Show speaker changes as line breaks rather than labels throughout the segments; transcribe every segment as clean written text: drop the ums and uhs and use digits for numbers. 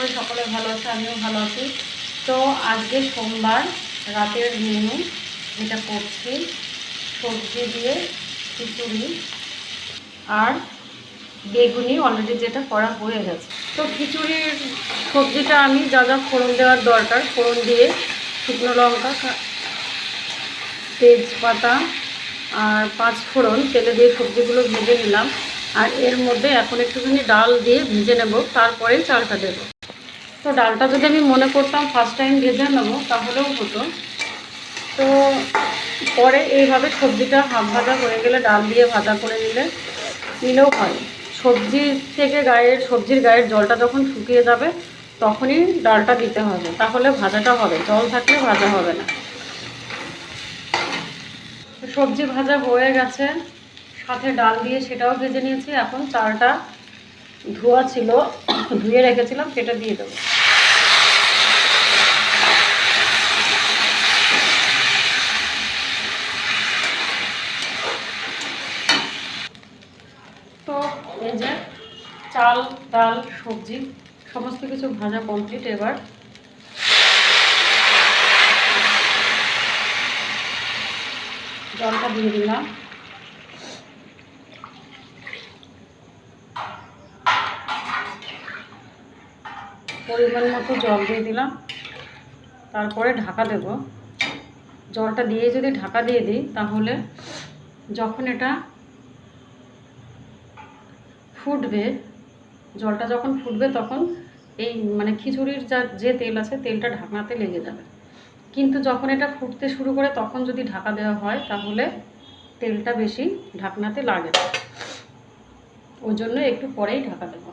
করি সকলে ভালো আছে, আমিও ভালো আছি। তো আজকে সোমবার রাতের মেনু যেটা করছি, সবজি দিয়ে খিচুড়ি আর বেগুনি অলরেডি যেটা করা হয়ে গেছে। তো খিচুড়ির সবজিটা আমি যা যা ফোড়ন দেওয়ার দরকার, ফোড়ন দিয়ে শুকনো লঙ্কা, তেজপাতা আর 5 ফোড়ন তেলে দিয়ে সবজিগুলো ভেজে নিলাম। আর এর মধ্যে এখন একটুখানি ডাল দিয়ে ভেজে নেব, তারপরে চালটা দেব। তো ডালটা যদি আমি মনে করতাম ফার্স্ট টাইম ভেজে নেব তাহলেও হতো। তো পরে এইভাবে সবজিটা হাফ ভাজা হয়ে গেলে ডাল দিয়ে ভাজা করে নিলেও হয়। সবজির গায়ের জলটা যখন শুকিয়ে যাবে তখনই ডালটা দিতে হবে, তাহলে ভাজাটা হবে। জল থাকলে ভাজা হবে না। সবজি ভাজা হয়ে গেছে, সাথে ডাল দিয়ে সেটাও ভেজে নিয়েছি। এখন চালটা ধোয়া ছিল, ধুয়ে রেখেছিলাম, সেটা দিয়ে দেবো। তো এই যে চাল, ডাল, সবজি সমস্ত কিছু ভাজা কমপ্লিট। এবার জলটা দিয়ে দিলাম। পরিমাণ মতো জল দিয়ে দিলাম, তারপরে ঢাকা দেব। জলটা দিয়ে যদি ঢাকা দিয়ে দিই তাহলে যখন এটা ফুটবে, জলটা যখন ফুটবে তখন এই খিচুড়ির যে তেল আছে তেলটা ঢাকনাতে লেগে যাবে। কিন্তু যখন এটা ফুটতে শুরু করে তখন যদি ঢাকা দেওয়া হয় তাহলে তেলটা বেশি ঢাকনাতে লাগে না। ওই জন্য একটু পরেই ঢাকা দেবো।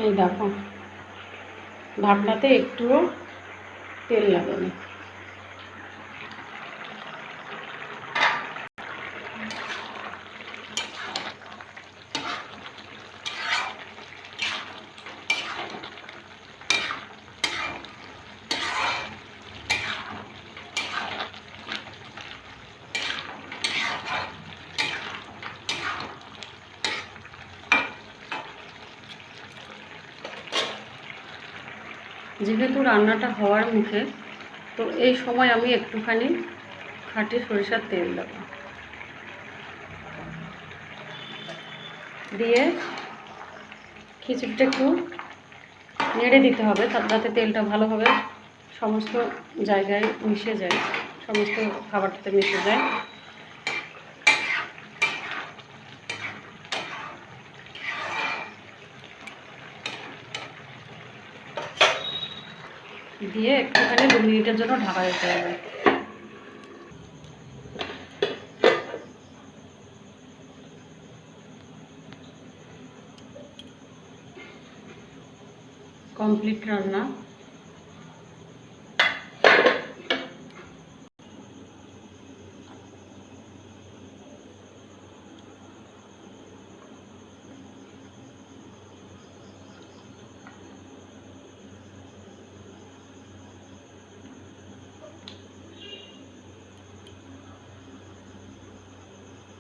এই দেখো, ঢাকনাতে একটুও তেল লাগেনি। যেহেতু রান্নাটা হওয়ার মুখে, তো এই সময় আমি একটুখানি খাঁটি সরিষার তেল দেব, দিয়ে খিচুড়িটা একটু নেড়ে দিতে হবে যাতে তেলটা ভালোভাবে সমস্ত জায়গায় মিশে যায়, সমস্ত খাবারটাতে মিশে যায়। দিয়ে একটুখানি 2 মিনিটের জন্য ঢাকা দিতে হবে। কমপ্লিট রান্না।